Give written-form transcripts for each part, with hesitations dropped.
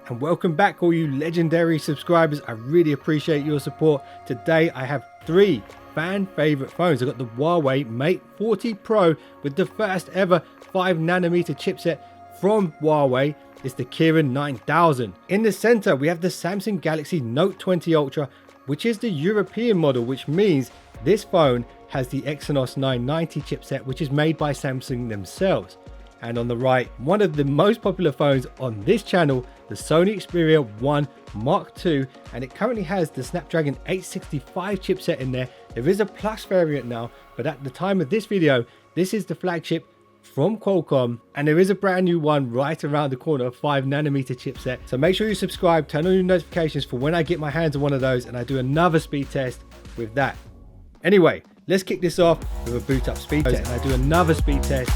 and welcome back all you legendary subscribers. I really appreciate your support. Today I have three fan favorite phones. I've got the Huawei Mate 40 Pro with the first ever 5nm chipset from Huawei. It's the Kirin 9000. In the center we have the Samsung Galaxy Note 20 Ultra, which is the European model, which means this phone has the Exynos 990 chipset, which is made by Samsung themselves. And on the right, one of the most popular phones on this channel, the Sony Xperia 1 Mark II, and it currently has the Snapdragon 865 chipset in there. There is a Plus variant now, but at the time of this video, this is the flagship from Qualcomm, and there is a brand new one right around the corner, 5nm chipset. So make sure you subscribe, turn on your notifications for when I get my hands on one of those and I do another speed test with that. Anyway, let's kick this off with a boot up speed test, and I do another speed test.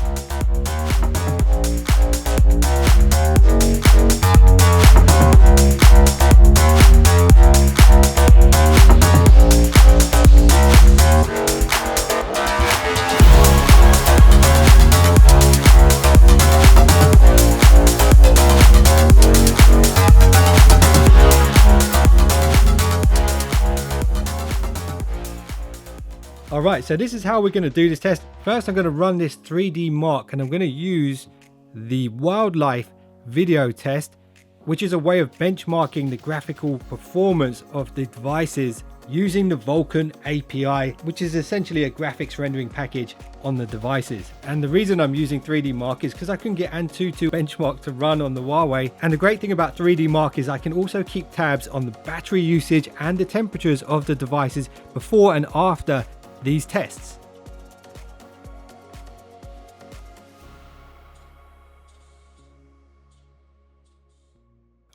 Alright, so this is how we're going to do this test. First, I'm going to run this 3D mark, and I'm going to use the wildlife video test, which is a way of benchmarking the graphical performance of the devices using the Vulkan API, which is essentially a graphics rendering package on the devices. And the reason I'm using 3D Mark is because I can get Antutu benchmark to run on the Huawei. And the great thing about 3D Mark is I can also keep tabs on the battery usage and the temperatures of the devices before and after these tests.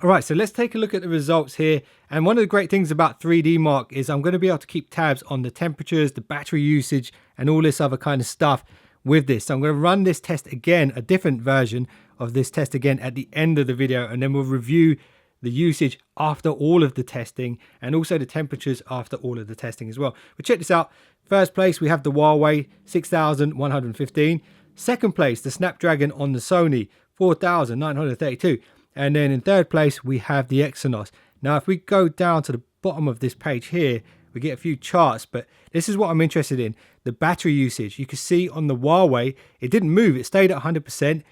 Alright, so let's take a look at the results here. And one of the great things about 3D Mark is I'm going to be able to keep tabs on the temperatures, the battery usage, and all this other kind of stuff with this. So I'm going to run this test again, a different version of this test again at the end of the video, and then we'll review the usage after all of the testing and also the temperatures after all of the testing as well. But check this out. First place, we have the Huawei 6115. Second place, the Snapdragon on the Sony 4932. And then in third place, we have the Exynos. Now, if we go down to the bottom of this page here, we get a few charts, but this is what I'm interested in. The battery usage. You can see on the Huawei, it didn't move. It stayed at 100%.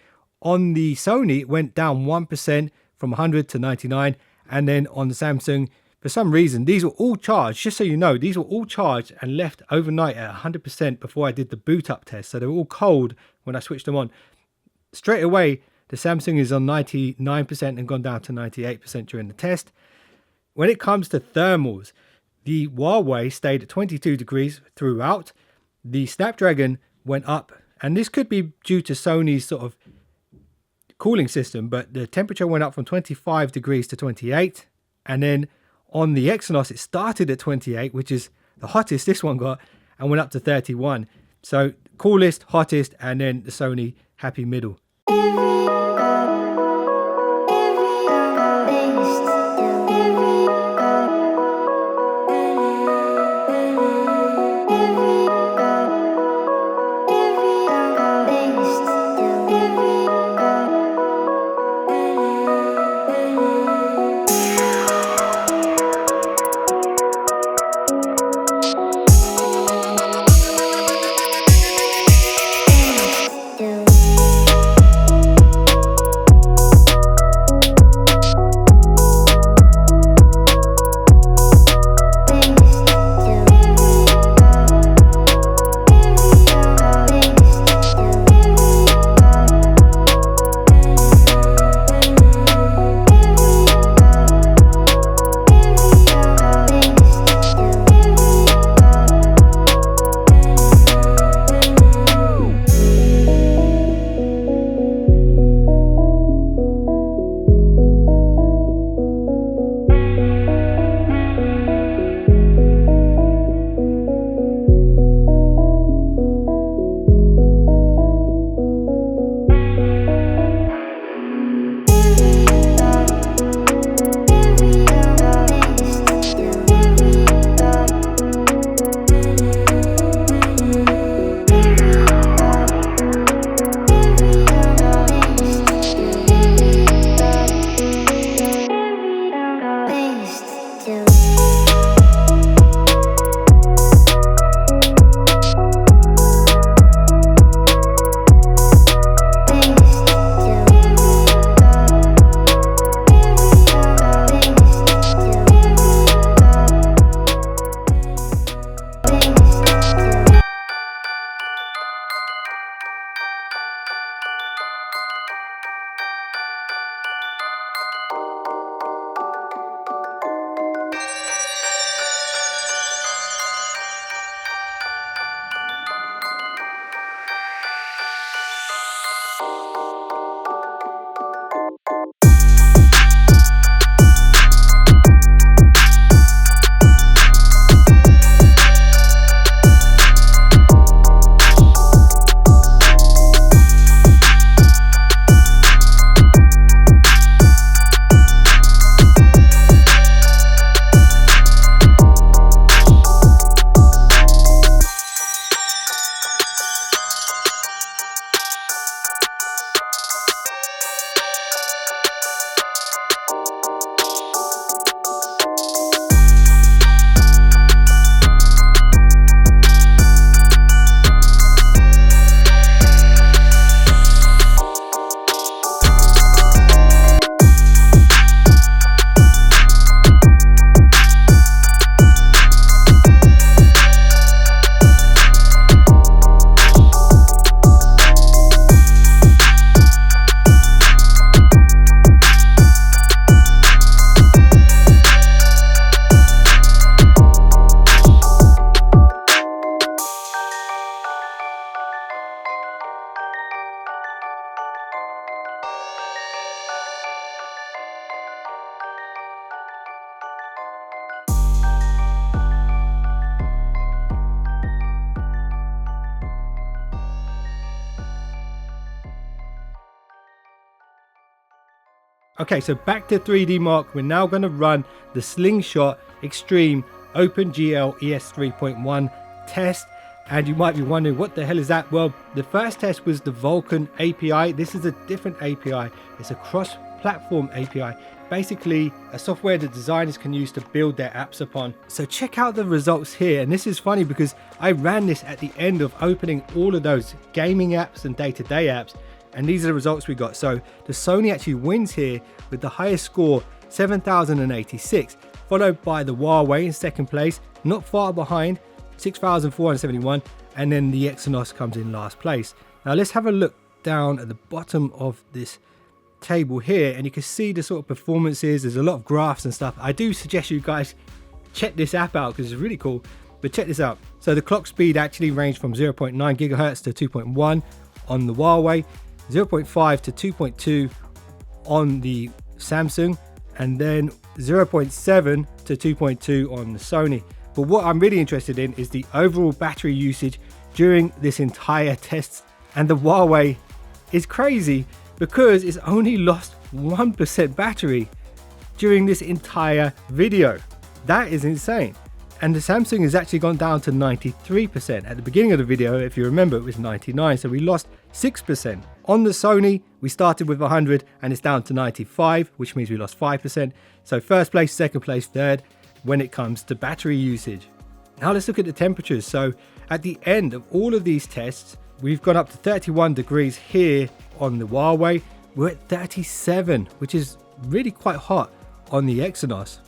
On the Sony, it went down 1% from 100 to 99. And then on the Samsung, for some reason, these were all charged. Just so you know, these were all charged and left overnight at 100% before I did the boot up test. So they were all cold when I switched them on. Straight away, the Samsung is on 99% and gone down to 98% during the test. When it comes to thermals, the Huawei stayed at 22 degrees throughout. The Snapdragon went up, and this could be due to Sony's sort of cooling system, but the temperature went up from 25 degrees to 28. And then on the Exynos, it started at 28, which is the hottest this one got, and went up to 31. So coolest, hottest, and then the Sony happy middle. Okay, so back to 3D Mark. We're now going to run the Slingshot Extreme OpenGL ES 3.1 test. And you might be wondering, what the hell is that? Well, the first test was the Vulkan API. This is a different API. It's a cross-platform API. Basically, a software that designers can use to build their apps upon. So check out the results here. And this is funny because I ran this at the end of opening all of those gaming apps and day-to-day apps. And these are the results we got. So the Sony actually wins here with the highest score, 7,086, followed by the Huawei in second place, not far behind, 6,471, and then the Exynos comes in last place. Now let's have a look down at the bottom of this table here, and you can see the sort of performances. There's a lot of graphs and stuff. I do suggest you guys check this app out because it's really cool, but check this out. So the clock speed actually ranged from 0.9 gigahertz to 2.1 on the Huawei, 0.5 to 2.2 on the Samsung, and then 0.7 to 2.2 on the Sony. But what I'm really interested in is the overall battery usage during this entire test. And the Huawei is crazy because it's only lost 1% battery during this entire video. That is insane. And the Samsung has actually gone down to 93%. At the beginning of the video, if you remember, it was 99, so we lost 6%. On the Sony, we started with 100 and it's down to 95, which means we lost 5%. So first place, second place, third when it comes to battery usage. Now let's look at the temperatures. So at the end of all of these tests, we've gone up to 31 degrees here on the Huawei. We're at 37, which is really quite hot on the Exynos.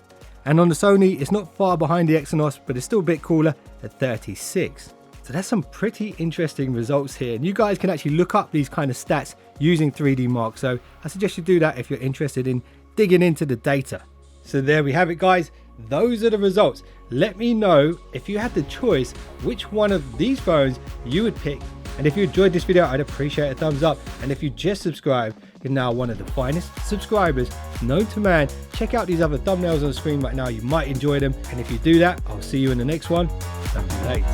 And on the Sony, it's not far behind the Exynos, but it's still a bit cooler at 36. So that's some pretty interesting results here. And you guys can actually look up these kind of stats using 3D Mark. So I suggest you do that if you're interested in digging into the data. So there we have it, guys. Those are the results. Let me know if you had the choice, which one of these phones you would pick. And if you enjoyed this video, I'd appreciate a thumbs up. And if you just subscribed, you're now one of the finest subscribers known to man. Check out these other thumbnails on the screen right now. You might enjoy them. And if you do that, I'll see you in the next one. Don't be late.